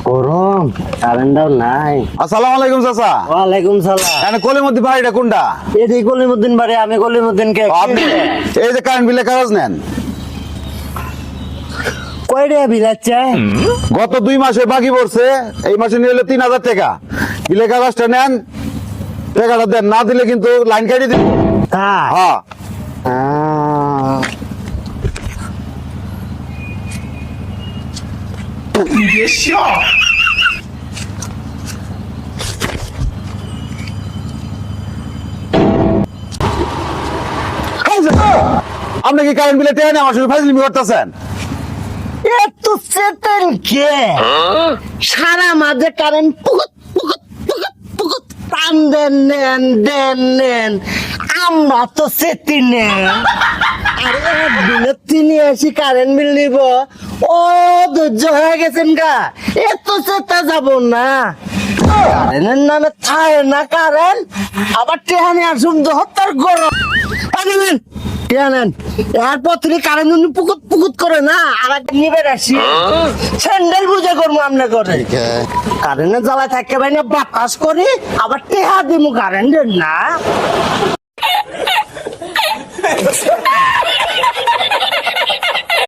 গরম কারেন্টও নাই। আসসালামু আলাইকুম চাচা। ওয়ালাইকুম সালাম। এখানে কলিমুদ্দি বাড়িটা কোনটা? এদি কলিমুদ্দিন বাড়ি, আমি কলিমুদ্দিন কে? আপনি এই যে কারেন্ট বিলের কাগজ নেন, কয়টা বিল আছে? গত 2 মাসে বাকি পড়ছে, এই মাসে নিয়ে হলো 3000 টাকা। বিলের কাগজটা নেন, টাকাটা দেন, না দিলে কিন্তু লাইন কেটে দিন। তাই? হ্যাঁ আপনি কি কারেন্ট বিলে টেনে আমার সঙ্গে ফাজলিমি করতেছেন? এত চেতন কে? সারা মাঝে কারেন্ট পুকুত পুকুত পুকুত পুকুত টান দেন নেন দেন নেন, আমরা তো চেতি নেন। আর একদিনে 83 কারেন্ট বিল নিব, ও ধৈর্য হয়ে গেছেন গা। এত চেতা যাব না, কারেন্টের নামে ছায় না কারেন্ট, আবার টেহানি আসুন হত্যার গরম। আনিলেন টেহানেন, এরপর তিনি কারেন্ট পুকুত পুকুত করে না, আর একটা নিবে আসি স্যান্ডেল বুঝে করবো আমনে করে। কারেন্টের জ্বালায় থাকতে পারি না, বাতাস করি, আবার টেহা দিমু কারেন্টের না।